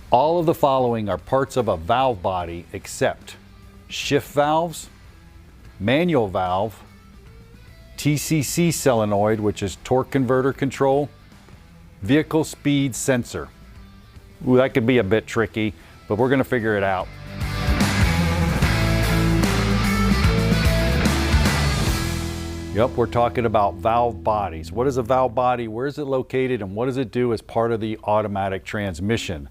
All of the following are parts of a valve body except shift valves, manual valve, TCC solenoid, which is torque converter control, vehicle speed sensor. Ooh, that could be a bit tricky, but we're going to figure it out. Yep, we're talking about valve bodies. What is a valve body? Where is it located? And what does it do as part of the automatic transmission?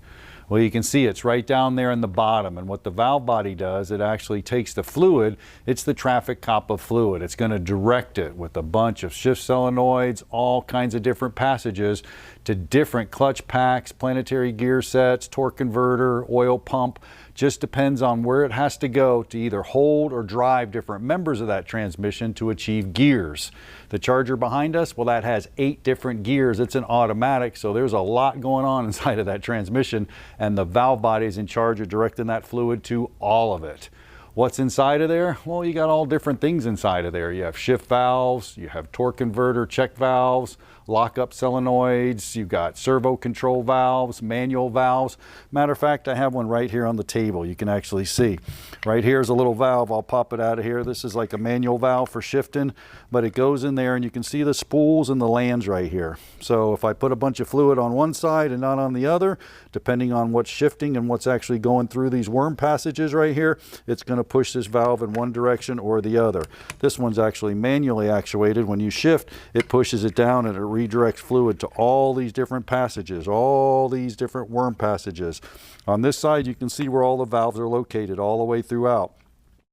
Well, you can see it's right down there in the bottom. And what the valve body does, it actually takes the fluid. It's the traffic cop of fluid. It's going to direct it with a bunch of shift solenoids, all kinds of different passages to different clutch packs, planetary gear sets, torque converter, oil pump. Just depends on where it has to go to either hold or drive different members of that transmission to achieve gears. The charger behind us, well, that has 8 different gears. It's an automatic, so there's a lot going on inside of that transmission, and the valve body is in charge of directing that fluid to all of it. What's inside of there? Well, you got all different things inside of there. You have shift valves, you have torque converter check valves, lock-up solenoids, you've got servo control valves, manual valves. Matter of fact, I have one right here on the table. You can actually see. Right here is a little valve. I'll pop it out of here. This is like a manual valve for shifting, but it goes in there and you can see the spools and the lands right here. So if I put a bunch of fluid on one side and not on the other, depending on what's shifting and what's actually going through these worm passages right here, it's going to push this valve in one direction or the other. This one's actually manually actuated. When you shift, it pushes it down and it redirects fluid to all these different passages, all these different worm passages. On this side, you can see where all the valves are located all the way throughout.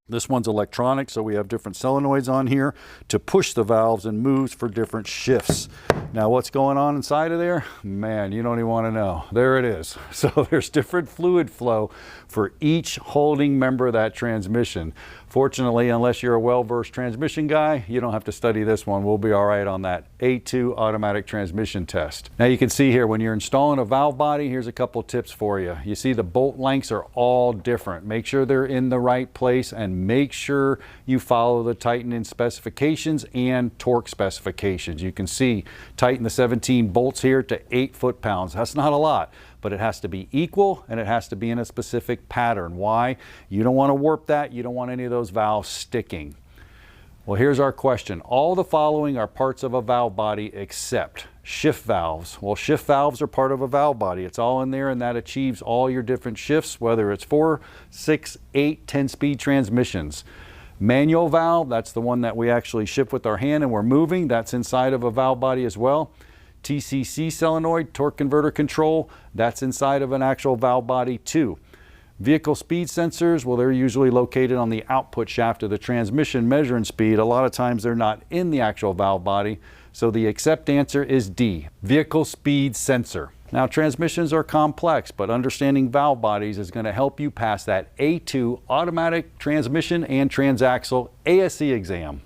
This one's electronic, so we have different solenoids on here to push the valves and moves for different shifts. Now, what's going on inside of there? Man, you don't even want to know. There it is. So there's different fluid flow for each holding member of that transmission. Fortunately, unless you're a well-versed transmission guy, you don't have to study this one. We'll be all right on that A-2 automatic transmission test. Now you can see here, when you're installing a valve body, here's a couple tips for you. You see the bolt lengths are all different. Make sure they're in the right place and make sure you follow the tightening specifications and torque specifications. You can see tighten the 17 bolts here to 8 foot-pounds. That's not a lot, but it has to be equal and it has to be in a specific pattern. Why? You don't want to warp that. You don't want any of those valves sticking. Well, here's our question. All the following are parts of a valve body except shift valves. Well, shift valves are part of a valve body. It's all in there, and that achieves all your different shifts, whether it's 4, 6, 8, 10-speed transmissions. Manual valve, that's the one that we actually shift with our hand and we're moving. That's inside of a valve body as well. TCC solenoid, torque converter control, that's inside of an actual valve body too. Vehicle speed sensors, well, they're usually located on the output shaft of the transmission measuring speed. A lot of times they're not in the actual valve body, so the accept answer is D, vehicle speed sensor. Now, transmissions are complex, but understanding valve bodies is going to help you pass that A-2 automatic transmission and transaxle ASE exam.